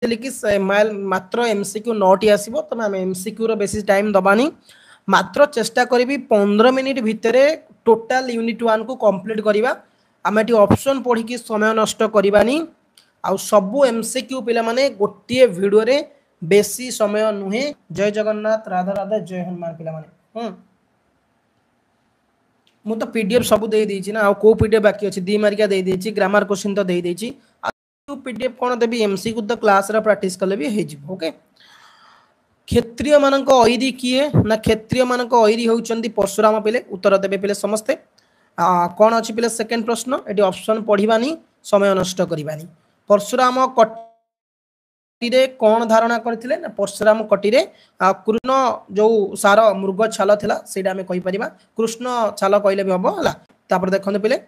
कि मात्र एमसीक्यू 9 आसीबो तमे हम एमसीक्यू रो बेसी टाइम दबानी मात्र चेष्टा करी 15 मिनिट भितर टोटाल यूनिट 1 को कंप्लीट करिबा आम एटी ऑप्शन पढ़ी कि समय नष्ट करबानी आउ सबु एमसीक्यू पिला माने गोटिए वीडियो रे बेसी समय नुहे। जय जगन्नाथ राधा राधा जय हनुमान पिला माने मु तो पीडीएफ सब दे देछि ना को पीडीएफ बाकी अछि दी मार्किया दे देछि ग्रामर क्वेश्चन तो दे देछि पीडीएफ कोन देबी एमसीक्यू तो क्लास रा प्रैक्टिस करले भी हे जिवो। ओके क्षत्रिय मानक ऐरी किए ना क्षत्रिय मानक ऐरी होउचंदी परशुराम पिले उत्तर देबे पिले समस्ते कौन अच्छी पिले सेकेंड प्रश्न ये ऑप्शन पढ़ानी समय नष्ट करवानी परशुराम कटी कौन धारणा करते ना परशुराम कटी कृष्ण जो सार मृग छाल थिला सेटा आमे कहि परिबा कृष्ण छाल कहले भी हम है देखते पिले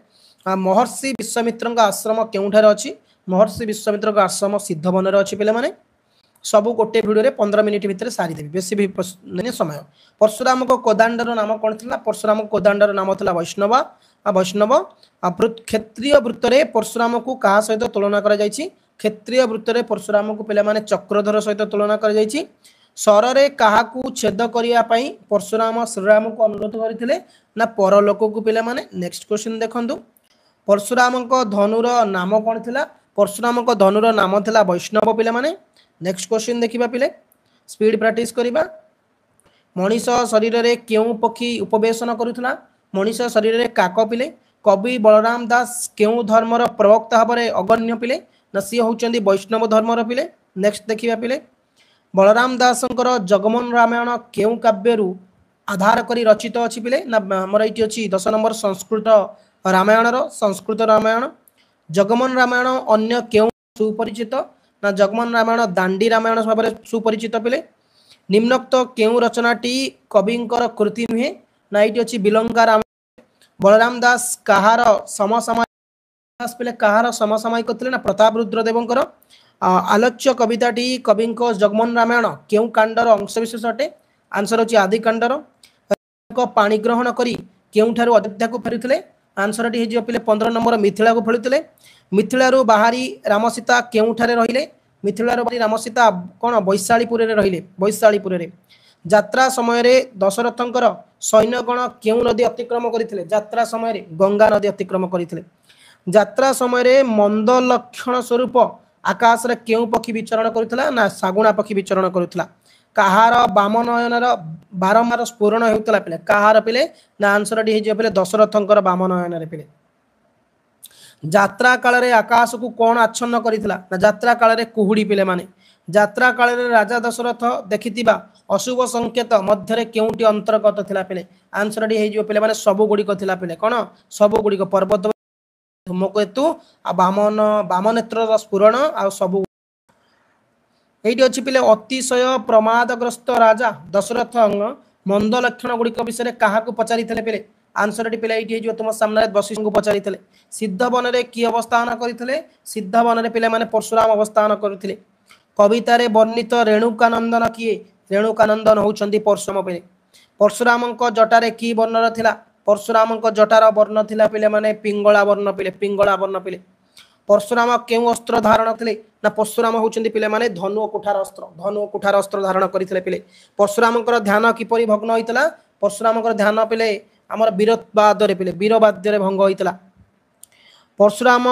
महर्षि विश्वामित्र आश्रम केउठार अच्छी महर्षि विश्वामित्र आश्रम सिद्धवन अच्छी पे मैंने सबू गोटे भिडियो रे 15 मिनिट भितर सारीदेवी बेसी भी समय। परशुराम को कोदांडर नाम कौन था परशुराम कोदांडर नाम था वैष्णव वैष्णव क्षत्रिय वृत्त रे परशुराम को क्या सहित तुलना कर क्षत्रिय वृत्त रे परशुराम को पे मैंने चक्रधर सहित तुलना कर सर रे क्या छेद करने परशुराम श्रीराम को अनुरोध करते ना परलोक को पे मैंने। नेक्स्ट क्वेश्चन देखु परशुराम धनुर नाम कौन था परशुराम धनुर नाम था वैष्णव पे मैंने। नेक्स्ट क्वेश्चन देखिबा पिले स्पीड प्रैक्टिस करिबा मनीष शरीर रे केउ पक्षी उपवेशन करुथला मनीष शरीर रे काक पिले कवि बलराम दास केउ धर्मर प्रवक्ता भाबरे अगण्य पिले ना सी होचंदी वैष्णव धर्मर पिले। नेक्स्ट देखिबा पिले बलराम दासंकर जगमोहन रामायण केउ काव्यरु आधार करी रचित अछि पिले ना हमर एटी अछि 10 नंबर संस्कृत रामायण रो संस्कृत रामायण जगमोहन रामायण अन्य केउ सुपरिचित ना जगमोहन रामायण दांडी रामायण भाव में सुपरिचित पिले। निम्नोक्त केउ रचनाटी कविंकर कृति नुहे ना ये अच्छी बिलंगा रामायण बलराम दास कहार समसामयिक पिले कहार समसामयिक थे ना प्रताप रुद्रदेवंकर आलोच्य कविताटी कविंक जगमोहन रामायण केउ कांडर अंशविशेष अटे आंसर अच्छी आदि कांडर पाणी ग्रहण करी केउठारु अयोध्या को फेरुथिले आंसर टी हे पिले 15 नंबर मिथिला को फेरुथिले मिथिलारू बाहरी राम सीता केउठारे रहिले मिथिलारू बाहरी राम सीता कौन वैशालीपुर रे रहिले वैशालीपुर रे यात्रा समय रे दशरथंकर सैन्यगण केउ नदी अतिक्रम करथिले यात्रा समय रे गंगा नदी अतिक्रम करथिले यात्रा समय रे मंद लक्षण स्वरूप आकाश रे केउ पक्षी विचरण करुथला ना सागुणा पक्षी विचरण करुथला कहार बाम नयनर बारंबार स्फुरण हेउतला पिले कहार पिले ना आंसर डी हे पिले दशरथंकर बाम नयन रे पिले। यात्रा काल रे आकाश को कौन आच्छन्न करितला ना यात्रा काल रे कुहुड़ी पिले माने यात्रा काल रे राजा दशरथ देखिथिबा अशुभ संकेत मध्य रे केउटी अंतर्गत थिला पिले आंसर डी हे पिले माने सब गुडी को थिला पिले कोन सब गुडी को पर्वत धूमकेतु आ बाम नेत्र स्फुरण आ सब एटी अच्छी पिले अतिशय प्रमादग्रस्त राजा दशरथ मंद लक्षण गुड़िक विषय क्या पचारि पिले आंसर टी पिले ये तुम सामने वशिष्ठ को पचारि सिद्धवन रे किए अवस्थान करते सिद्धवन रे पिले माने परशुराम अवस्थान करते कविता रे वर्णित रेणुकानंदन किए रेणुकानंदन होउचंदी परशुराम पिले परशुराम जटारे की वर्णर थिला परशुराम जटार वर्ण थिला पिले माने पिंगला वर्ण पिले परशुराम केउ अस्त्र धारण थिले ना परशुराम होउचंदी पिले माने धनु कुठार अस्त्र धारण करथिले पिले परशुराम ध्यान किपरि भग्न होइतला परशुराम ध्यान पिले आमर वीरवाद रे पिले वीरवाद्य रे भंग होइतला परशुराम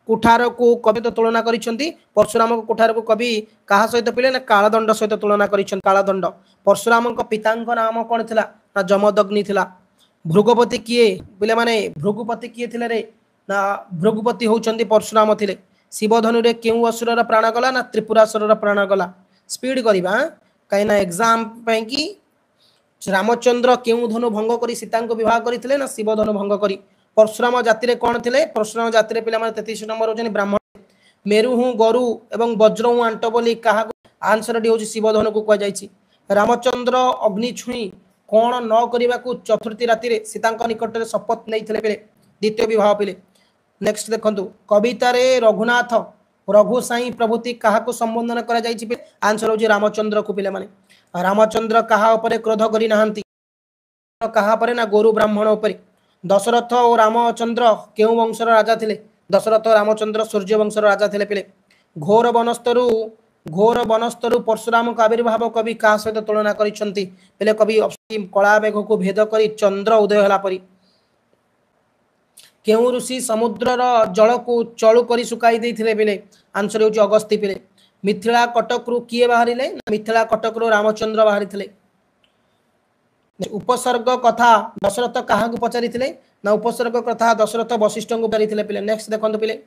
कुठार को कवि तो तुलना करिसंती परशुराम कुठार को कवि कहा सहित पिले ना कालदंड सहित तुलना करिसंती कालदंड परशुराम पितांक नाम कोन थिला ना जमदग्नि थिला भृगुपति किए पिले माने भृगुपति किए थिले रे ना भृगुपति होउचंदी परशुराम थिले शिवधनु रे केउ असुरर प्राण गला ना त्रिपुरासुरर प्राण गला स्पीड करिबा काई ना एग्जाम पई कि रामचंद्र केउ धनु भंग करी सीता को विवाह करथिले ना शिवधनु भंग करी परशुराम जाति रे कोन थिले परशुराम जाति रे पिला माने 33 नंबर होचनी ब्राह्मण मेरु हूँ गरु एवं वज्र हूँ आंट बोली कहा आंसर टी होची शिवधनु को कह जायछि रामचंद्र अग्नि छुई कौन न करने को चतुर्थी राति रे सीता निकट में शपथ नहीं थे द्वितीय विवाह पिले। नेक्स्ट देखो कविता रे रघुनाथ रघु साई प्रभृति क्या संबोधन कर आंसर हो रामचंद्र को पिले माने रामचंद्र कहा उपरे क्रोध करी नाहंती कहा परे ना गोरु ब्राह्मण उपरे दशरथ और रामचंद्र केउ वंशर राजा थिले दशरथ रामचंद्र सूर्य वंशर राजा थिले पिले घोर वनस्तरु घोर वनस्तरु परशुराम का आविर्भाव कवि का सहित तुलना करिसंती पहले कवि कला मेघ को भेद करी चंद्र उदय होला परी केउ ऋषि समुद्रर जल को चलु करी सुकाई देथिले बेले आंसर होची अगस्ती पिले मिथिला कटक रु किए बाहरिले मिथिला कटक रु रामचंद्र बाहरिथिले उपसर्ग कथा दशरथ कहा को पचारिथिले ना उपसर्ग कथा दशरथ वशिष्ठ को पचारिथिले पिले नेक्स्ट देखंतु पिले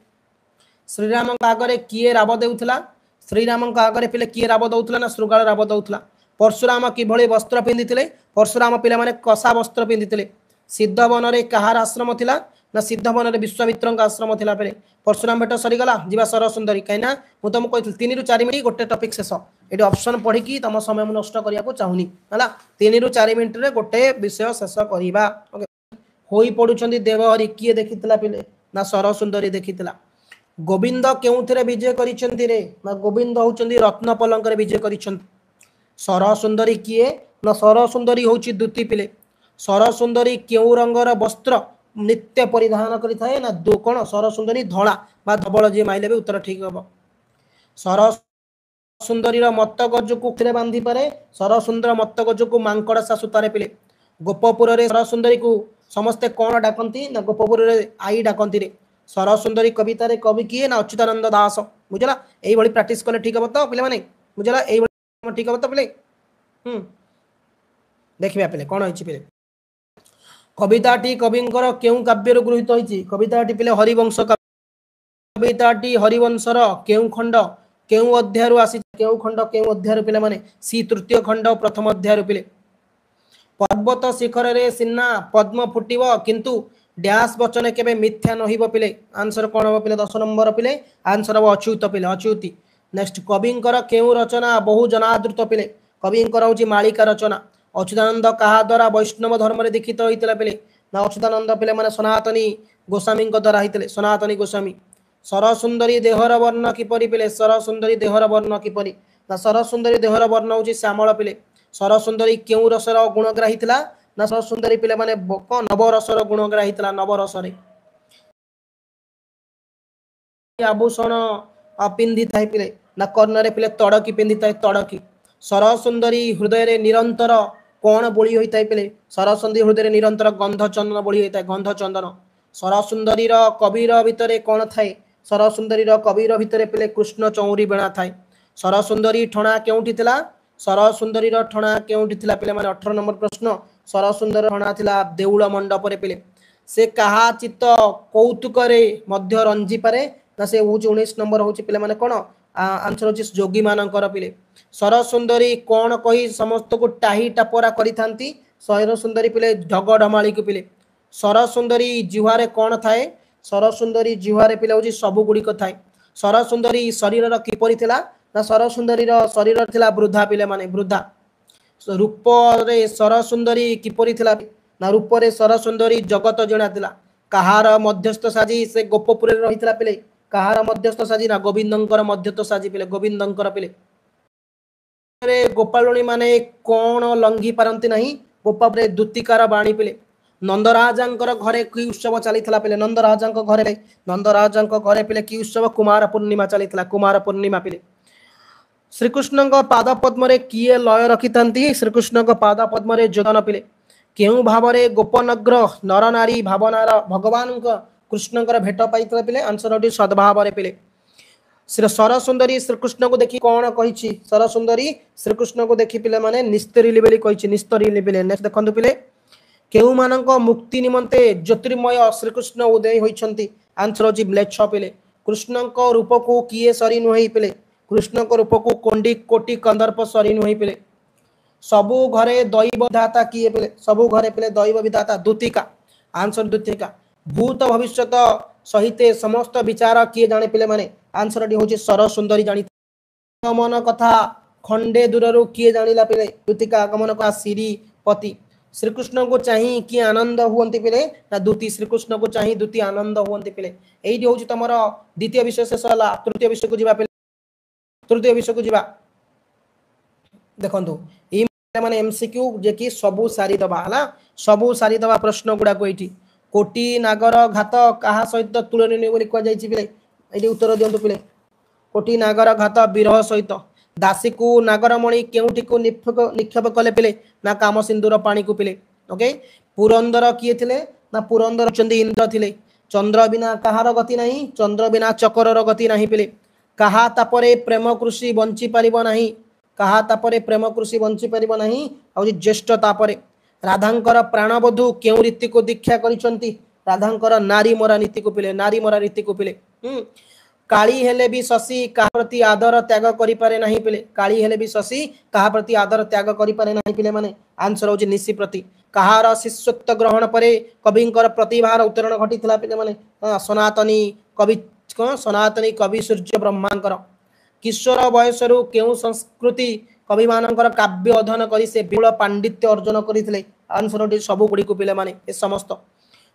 श्रीराम का आगरे किए राब देउथला श्रीराम का आगरे पिले किए राब दउथला ना श्रुगाल राब दउथला परशुराम किभଳି वस्त्र पिंधिथिले परशुराम पिले माने कसा वस्त्र पिंधिथिले सिद्धवन रे कहार आश्रम थिला ना सिद्धवन रे विश्वामित्र आश्रम थिला पेले परशुराम भेट सरीगला जीवा सर सुंदरी कहीं मु तुमको कहती 3 ରୁ 4 मिनट गोटे टॉपिक शेष ये ऑप्शन पढ़ी कि तुम समय मु नष्ट करिया को चाहुनी हला 3 ରୁ 4 मिनट रे गोटे विषय शेष करिबा ओके होई पडुचंदी देवहरि किए देखितला पिले ना सर सुंदरी देखितला गोविंद केउथरे विजय करिसंती रे ना गोविंद होचंदी रत्न पलंक रे विजय करिसंती सर सुंदरी किए ना सर सुंदरी होची दुती पिले सर सुंदरी केउ रंगर वस्त्र नित्य परिधान करि थाए ना दो कोन सर सुंदरी धळा बा धबळ जे माइले बे उत्तर ठीक हबो सर सुंदरी रो मत्त गज को किरे बांधी पारे सर सुंदर मत्त गज को मांकड़ सा सुतारे पिले गोपपुर रे सर सुंदरी को समस्ते कोन डाकंती ना गोपपुर रे आई डाकंती रे सर सुंदरी कविता रे कवि किए ना अच्युतानंद दास बुझला एई भली प्रैक्टिस करले ठीक हबो तो पिले माने बुझला एई भली ठीक हबो तो पिले देखिबा पिले कोन होइछि पिले कविताटी कविंकर केउ काव्य गृहीत होइछि कविताटी पिले हरिवंश कविताटी हरिवंशर केउ खंड केउ अध्याय रु आसी केउ खंड केउ अध्याय रु पिले माने सी तृतीय खंड प्रथम अध्याय रु पिले पर्वत शिखर रे सिन्ना पद्म फुटिबो किंतु डैश वचन केबे मिथ्या नहिबो पिले आंसर कोन हो पिले 10 नंबर पिले आंसर हो अच्युत पिले अच्युति नेक्स्ट कविंकर केउ रचना बहु जनादृत पिले कविंकर होची मालिका रचना अच्युतानंद कहा द्वारा वैष्णव धर्म रे दीक्षित होइतला पिले ना अच्युतानंद पिले माने सनातनी गोस्वामी द्वारा होइतले सनातनी गोस्वामी सरसुंदरी देहर वर्ण किपरि पिले सरसुंदरी देहर वर्ण किपरि ना सरसुंदरी देहर वर्ण होची श्यामल पिले सरसुंदरी केउ रसर गुणग्राही थिला ना सरसुंदरी पिले माने नव रसर गुणग्राही थिला नव रसरे आभूषण पिंधि थाई पिले ना कर्णरे पिले तड़की पिंधि थाई तड़की सरसुंदरी हृदय रे निरंतर कोण बोली होइताय पिले सरसुंदरी हृदय रे निरंतर गंध चंदन बोली होइताय गंध चंदन सरसुंदरी रो कबीर भितरे कोण थाए सरसुंदरी रो कबीर भितरे पिले कृष्ण चौरी बेणा थाए सरसुंदरी ठणा केउठी थिला सरसुंदरी रो ठणा केउठी थिला पिले माने 18 नंबर प्रश्न सरसुंदर ठणा थिला देउळ मंडप रे पिले से कहा चित्त कौतुक रे मध्य रंजी पारे ना से 19 नंबर होची पिले माने कोन आंसर होची जोगी मानकर पिले सरसुंदरी कोण कही समस्त को टाही टापरा करिथांती सरसुंदरी पिले ढग ढमाळी को पिले सरसुंदरी जिहारे कोण थाए सरसुंदरी जिहारे पिले होची सब गुडी को थाए सरसुंदरी शरीर र किपरि थिला ना सरसुंदरी र शरीर थिला वृद्धा पिले माने वृद्धा रूप रे सरसुंदरी किपरि थिला ना रूप रे सरसुंदरी जगत जणा थिला कहार मध्यस्थ साजी से गोपपुर रे रहितला पिले कहार मध्यस्थ साजी ना गोविंदंकर मध्यस्थ साजी पिले गोविंदंकर पिले रे गोपालणी माने कोण लंघी पारंती नहीं गोपाल रे दुतिकार बाणी पिले नंदराजांकर घरे की उत्सव चलीथला पिले नंदराजांक घरे पिले की उत्सव कुमार पूर्णिमा चलीथला कुमार पूर्णिमा पिले श्रीकृष्ण पाद पद्म रे किए लय रखिथांती श्रीकृष्ण पाद पद्म रे जोगन पिले केउ भाव रे गोपनग्र नर नारी भावनार भगवान कृष्णकर भेट पाइथला पिले आंसर होटी सद्भाव रे पिले श्री सरसुंदरी श्रीकृष्ण को देखि कोन कहिछि सरसुंदरी श्रीकृष्ण को देखि पिले माने निस्तरिली बेली कहिछि निस्तरिली पिले नेक्स्ट देखंतु पिले केउ मानक मुक्ति निमंते ज्योतिर्मय श्रीकृष्ण उदय होइछंती आंसर होछि म्लेच्छ पिले कृष्णक रूप को किए सरी नुहै पिले कृष्णक रूप को कोंडी कोटि कंदर्प सरी नुहै पिले सबु घरे दैव विधाता किए पिले सबु घरे पिले दैव विधाता दूतिका आंसर दूतिका भूत भविष्यत सहिते समस्त विचार किए जाने पिले माने आंसर डी होची सरसुंदरी जानी आगमन कथा खंडे दूररु किए जानिला पिले दूतिका आगमन का श्रीपति श्रीकृष्ण को चाहि कि आनंद हुवंती पिले ना दूती श्रीकृष्ण को चाहि दूती आनंद हुवंती पिले एई होची तमर द्वितीय विषय शेष होला तृतीय विषय को जिबा पिले तृतीय विषय को जिबा देखंतु ई माने एमसीक्यू जे कि सबु सारी दबा हला सबु सारी दबा प्रश्न गुडा को एठी कोटी नागर घात कहा सहित तुलनीय बोली कह जाई पिले एठी उत्तर दियंतु पिले कोटी नागर घात विरह सहित दासी को नागरमणि केउठी को निक्षेप कले पिले ना काम सिंधुर पानी को पिले ओके पुरंदर किए थिले ना पुरंदर चंदी इंद्र थिले चंद्र बिना कहार गति नहीं चंद्र बिना चकरर गति नहीं पिले कहा तापरे प्रेम कृषि बंची पारिब नहीं कहा तापरे प्रेम कृषि बंची पारिब नहीं आ ज्येष्ठ तापरे राधांकर प्राणबधू केउ रीति को दीक्षा करिसंती राधांकर नारी मरा नीति को पिले नारी मरा रीति को पिले काली हेले भी शशि कहा प्रति आदर त्याग करि पारे नहीं पिले काली हेले भी शशि कहा प्रति आदर त्याग करि पारे नहीं पिले माने आंसर होची निशी प्रति कहार शिष्यत्व ग्रहण परे कविंकर प्रतिभार उत्तरण घटिथिला पिले माने सनातनी कवि कौन सनातनी कवि सूर्य ब्रह्मांकर किशोर बयसरु केउ संस्कृति कवि मानकर काव्य अध्ययन करी से विपुल पांडित्य अर्जन करथिले आंसर होची सबु गुडी को पिले माने ए समस्त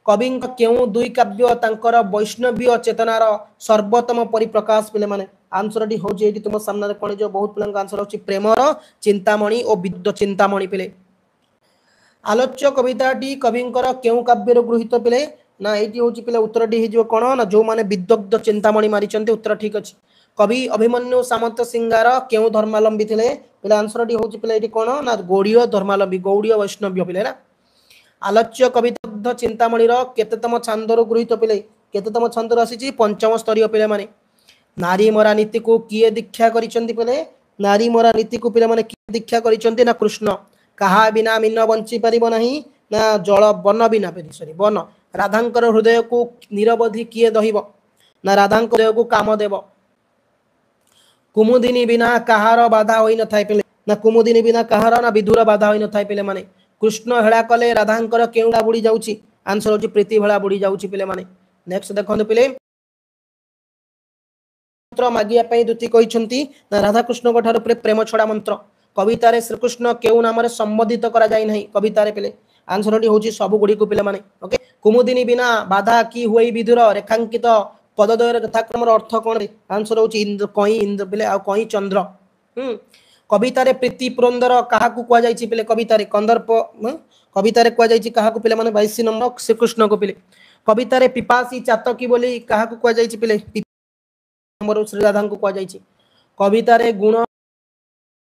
कवि केउ दुई काव्य तांकर वैष्णवीय चेतनार सर्वोत्तम परिप्रकाश पिले माने आंसर टी होची एटी तुम सामने कोन जो बहुत पिलंक आंसर होची प्रेमर चिंतामणि और विद्युत चिंतामणि पिले आलोच्य कविताटी कविंकर केउ काव्यर गृहीत पिले ना एटी होची पिले उत्तरटी हे जो कोन ना जो माने विद्युत चिंतामणि मारिचंते उत्तर ठीक अछि कवि अभिमन्यु सामंत सिंगार केउ धर्मावलंबी थिले पिले आंसर टी होची पिले एटी कोन ना गौड़ीय धर्मावलंबी गौड़ीय वैष्णव्य पिले ना आलोच्य कविता चिंतामणि केतम छांदर गृहीत पिले केतम छांदर आसी पंचम स्तरीय पिले माने नारी मरा नीति को किए दीक्षा करिसंती पिले नारी मरा नीति को पिले माने किए दीक्षा करिसंती ना कृष्ण कहा बिना मीन बंची पारिब नहीं ना जल वन बिना सॉरी वन राधांकर हृदय को निरवधि किए दहिब ना राधांकर हृदय को काम देव कुमुदिनी बिना कहार बाधा होई न थाई पिले ना कुमुदिनी बिना कहार ना विधुर बाधा होई न थाई पिले माने कृष्ण हेला कले राधांकर केउडा बुड़ी जाउची आंसर होची प्रीति भेला बुड़ी जाउची पिले माने नेक्स्ट देखंतु पिले मंत्र मागिया पई दुती कहिसंती ना राधा कृष्ण गठार प्रेम छड़ा मंत्र कविता रे श्रीकृष्ण केउ नाम रे संबोधित करा जाय नहीं कविता रे पिले आंसर होटी होची सब गुडी को पिले माने ओके कुमुदिनी बिना बाधा की हुई विधुर रेखांकित पदद्वयर यथाक्रम अर्थ कोन रे आंसर होची इंद्र पिले आ कई चंद्र कविता रे प्रीति पुरंदर कहा को कुआ जायछि पिले कविता रे कंदर्प कविता रे कुआ जायछि कहा को पिले माने 22 नंबर श्रीकृष्ण को पिले कविता रे पिपासी चातकी बोली कहा को कुआ जायछि पिले नंबर श्री राधा को कुआ जायछि कविता रे गुण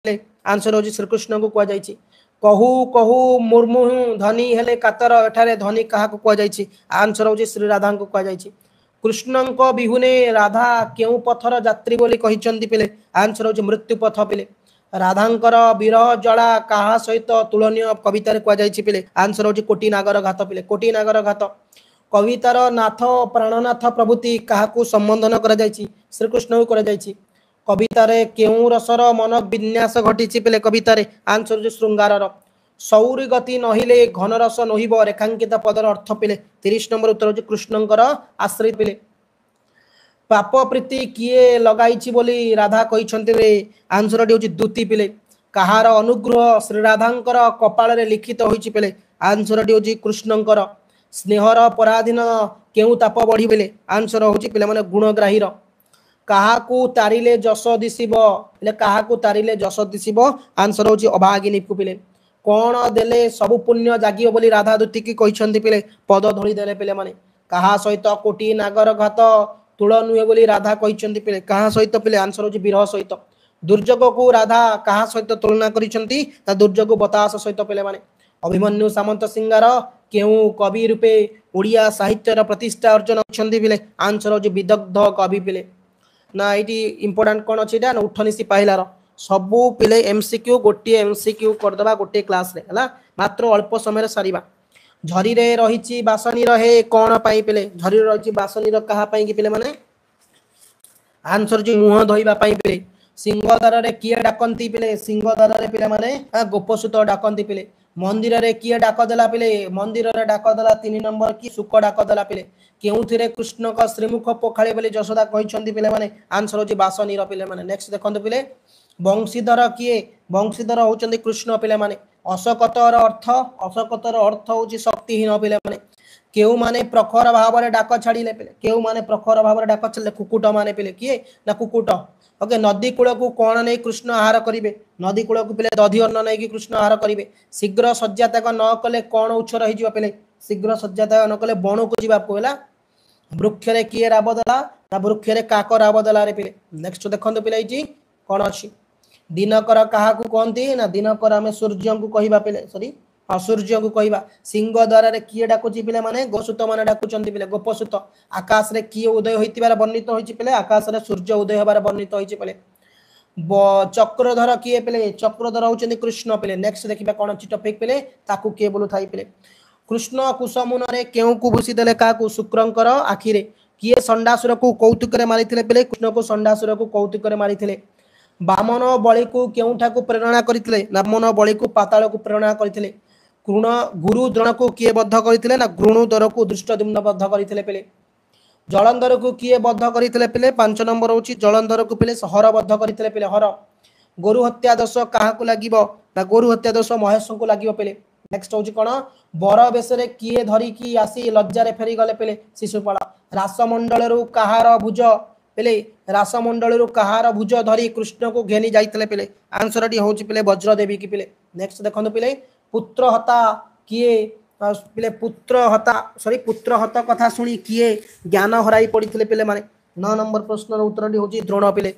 पिले आंसर होछि श्रीकृष्ण को कुआ जायछि कहू कहू मुर्मुहु धनी हेले कातर एठारे धनी कहा को कुआ जायछि आंसर होछि श्री राधा को कुआ जायछि कृष्णंक बिहुने राधा केउ पथर यात्री बोली कहिचंती पिले आंसर होछि मृत्यु पथ पिले राधांकर विरह जला कहा सहित तुलनीय कविता रे कुआ जायछि पिले आंसर होछि कोटी नागर घात पिले कोटी नागर घात कवितार नाथ प्राणनाथ प्रभृति कहा को संबोधन करा जायछि श्रीकृष्ण को करा जायछि कविता रे केउ रसर मन विन्यास घटिछि पिले कविता रे आंसर होछि शृंगारर सौरी गति नहिले घन रस नहिब रेखांकित पदर अर्थ पिले 30 नंबर उत्तर होछि कृष्णंकर आश्रित पिले पाप प्रीति किए लगाइछि बोली राधा कहिसंती रे आंसर डी होछि दूती पिले कहार अनुग्रह श्री राधांकर कपाल रे लिखित होइछि पिले आंसर डी होछि कृष्णंकर स्नेहर पराधीन केउ ताप बढ़ी पिले आंसर होछि पिले माने गुणग्राहीर कहा को तारिले जस दिसिब ले कहा को तारिले जस दिसिब आंसर होछि अभागिनी को पिले कोण देले सब पुण्य जागियो बोली राधा दूती की कहिसंती पिले पद धोली देले पिले माने कहा सहित कोटी नागर घात तुल नुहे बोली राधा कहिसंती पिले कहा सहित पिले आंसर होछि विरह सहित दुर्जोग को राधा कहा सहित तुलना करिसंती ता दुर्जोग बतास सहित पिले माने अभिमन्यु सामंत सिंगार केउ कवि रूपे ओडिया साहित्यर प्रतिष्ठा अर्जन होछंती पिले आंसर होछि विदग्ध कवि पिले ना इटी इंपोर्टेंट कोन अछि डा उठनिसी पाहिलार सबु पिले एमसीक्यू गोटे एमसीक्यू कर दबा गोटे क्लास रे हला मात्र अल्प समय रे सारीबा झरी रे रहिछि बासनी रहे कोन पाई पिले झरी रे रहिछि बासनी र कहा पाई कि पिले माने आंसर जी मुह धोइबा पाई पिले सिंहदार रे किए डाकंती पिले सिंहदार रे पिले माने गोपसुत डाकंती पिले मंदिर रे किए डाक देला पिले मंदिर रे डाक देला 3 नंबर की सुक डाक देला पिले केउथिरे कृष्ण का श्रीमुख पोखाळे बोली यशोदा कहिसंती पिले माने आंसर होछि बासनी र पिले माने नेक्स्ट देखंतु पिले वंशीधर किए वंशीधर होचंदी कृष्ण पिले माने अशोकतर अर्थ होची शक्तिहीन पिले माने केउ माने प्रखर भाव रे डाक छाड़ीले पिले केउ माने प्रखर भाव रे डाक छले कुकुट माने पिले किए ना कुकुट ओके नदी कूल को कोण नै कृष्ण आहार करिवे नदी कूल को पिले दधी अन्न नै कि कृष्ण आहार करिवे शीघ्र सज्जातक न कले कोण उच्छ रहि जिवो पिले शीघ्र सज्जातक न कले बण को जिबा को होला वृक्ष रे किए राब देला ना वृक्ष रे काक राब देला रे पिले नेक्स्ट देखंतु पिले इची कोन अछि दिनकर काहा को कहंती ना दिनकर आमे सूर्य को कहिबा पिले सॉरी हाँ सूर्य को कहवा सिंह द्वारा रे किए डाकुची पिले माने गोसुत माने डाकुचंती पिले गोपसुत आकाश रे किए उदय होइतिबार वर्णित होइछि पिले आकाश रे सूर्य उदय होबार वर्णित होइछि पिले चक्रधर किए पिले चक्रधर होचंती कृष्ण पिले नेक्स्ट देखिबा कोन अछि टॉपिक पिले ताकू किए बोलु थाई पिले कृष्ण कुसमुन रे केउ को भूसी देले का को शुक्रंकर आखि रे किए संडासुर को कौतुक रे मारिथिले पिले कृष्ण को संडासुर को कौतुक रे मारिथिले बामन बळी को केउठा को प्रेरणा करथिले बामन बळी को पाताल को प्रेरणा करथिले कृण गुरु द्रोण को किए बद्ध करथिले ना गुरुदर को दृष्टद्युम्न बद्ध करथिले पिले जलंधर को किए बद्ध करथिले पिले 5 नंबर होची जलंधर को पिले हर बद्ध करथिले पिले हर गोरु हत्या दोष काहा को लागिबो ना गोरु हत्या दोष महेश को लागिबो पिले नेक्स्ट होची कोन बर बेसरे किए धरी की आसी लज्जा रे फेरी गले पिले शिशुपाल रासमंडल रु कहार भुज पिले रासमंडल रु कहार भुज धरी कृष्ण को घेनी जाइतले पिले आंसर डी होची पिले वज्र देवी की पिले नेक्स्ट देखंतु पिले पुत्र हता किए पिले पुत्र हता सॉरी पुत्र हता कथा सुनी किए ज्ञान हराई पड़िथिले पिले माने 9 नंबर प्रश्न रो उत्तर डी होची द्रोण पिले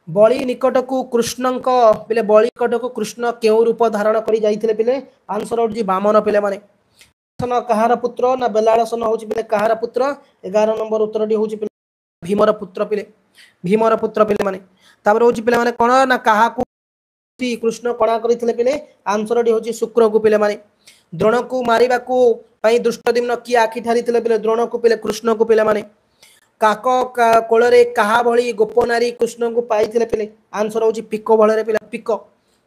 बळी निकट को कृष्णंक पिले बळी निकट को कृष्ण केउ रूप धारण करी जाइथिले पिले आंसर होची वामन पिले माने सन कहार पुत्र ना बेलाळसन होची पिले कहार पुत्र 11 नंबर उत्तर डी होची पिले भीमर पुत्र पिले माने तापर होची पिले माने कोन ना कहा को कृष्ण कणा करथिले पिले आंसर डी होची शुक्र को पिले माने द्रोण को मारिबा को पई दुष्टद्युम्न की आखि ठारिथिले पिले द्रोण को पिले कृष्ण को पिले माने काक कोଳରେ काहा भଳି गोप नारी कृष्ण को पाइथिले पिले आंसर होची पिको भळे पिले पिको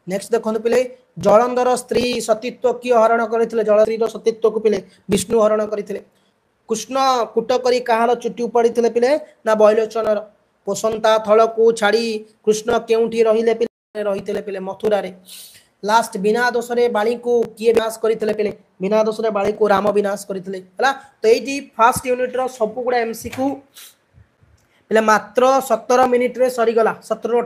नेक्स्ट देखंतु पिले जलंधर स्त्री सतीत्व की हरण करथिले जलस्त्री रो सतीत्व को पिले विष्णु हरण करथिले कृष्ण कुट करी काहार चुटी उपाड़िथिले पिले ना बैलोचनर पोसंता थल को छाड़ी कृष्ण केउठी रहिले पिले रहिथिले पिले मथुरा रे लास्ट बिना दोष रे बाली को किए विनाश करथिले पिले बिना दोष रे बाली को राम विनाश करथिले हला तो एटी फर्स्ट यूनिट रो सब गुडा एमसीक्यू पिले मात्र 17 मिनिट रे सरी गला 17